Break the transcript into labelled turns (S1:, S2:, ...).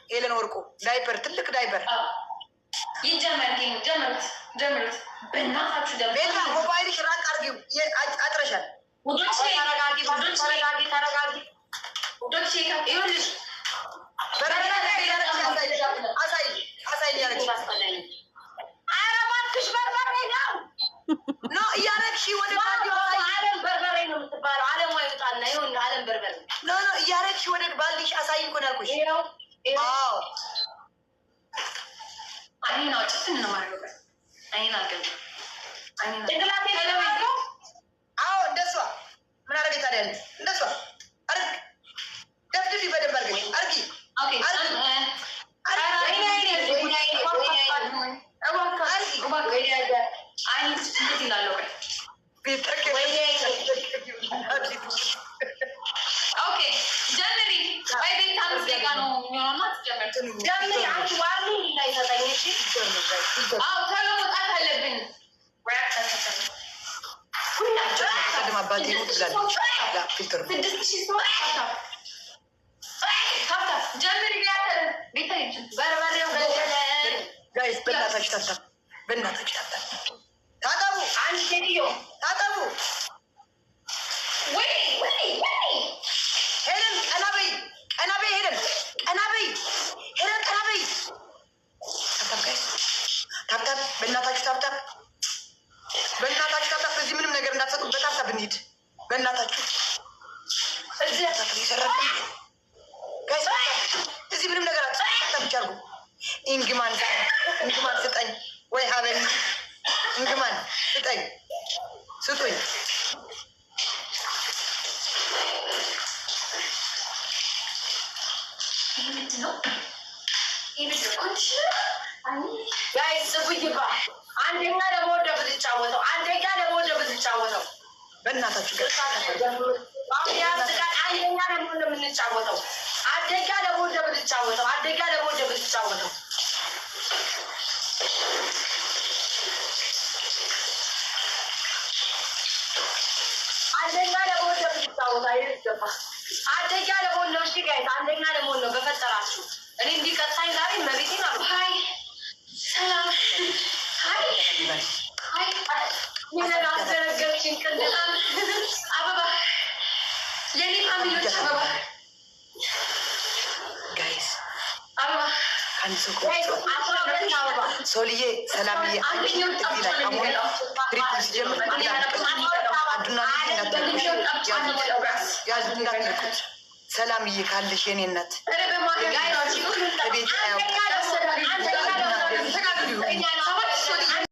S1: ኤለን ወርቁ ዳይፐር ትልቅ ዳይፐር
S2: ይጀመር ጀምሩት በእናታችሁ
S1: ቤታ ሞባይልሽ ራቅ አድርጊው አጥረሻል
S2: ተረጋጊ ውዶቼ ይኸውልሽ
S1: አሳይ እያለች ኧረ እባክሽ በርበሬ ነው ኖ እያረግሽ ወደ
S2: አለም በርበሬ ነው የምትባለው አለም ዋይውጣና ይሁን አለም በርበሬ
S1: ኖ እያረግሽ ወደ ባልዲሽ አሳይ እኮ ነው ያልኩሽ አዎ
S2: አይኔን አውጭትን ነው ማድረግ አይኔን አልገባ
S1: አዎ እንደሷ ምን አደረገ ታዲያ እንደሷ አርግ ደፍድፊ በደንብ አርግ አርጊ ጋይስ በእናታችሁ ታጠቡ በእናታችሁ ታጠቡ አንድ ሴትዮ ታጠቡ ወይ ሄለን ቀና በይ ሄለን ቀና በይ ታጠብ ጋይስ ታጠብ በእናታችሁ ታጠብ እዚህ ምንም ነገር እንዳትሰጡ በታጠብ እንሂድ በእናታችሁ እዚህ ጋይስ እዚህ ምንም ነገር አትሰጡ ብቻ አድርጉ እንግማን ስጠኝ ወይ ሀበል እንግማን ስጡኝ ጋይስ ጉይባ አንደኛ ለመወደ ብትጫወተው በእናታችሁ አንደኛ ለመወደ ብትጫወተው አደጋ ለመወደ ብትጫወተው አደጋ ለመሆን ነው። እሺ ጋይስ አንደኛ ለመሆን ነው። በፈጠራችሁ እኔ እንዲቀጣኝ ዛሬ መቤቴን አሉ ሀይ ሰላም ሀይ ሚነጋ አስደነገጥሽኝ ቅድም አበባ የኔ ፋሚሊዎች አበባ ጋይስ አበባ ሶልዬ ሰላምዬ ትሪት ሲጀምር ያዙ እንዳትነኩት ሰላምዬ ካለሽ የኔ እናት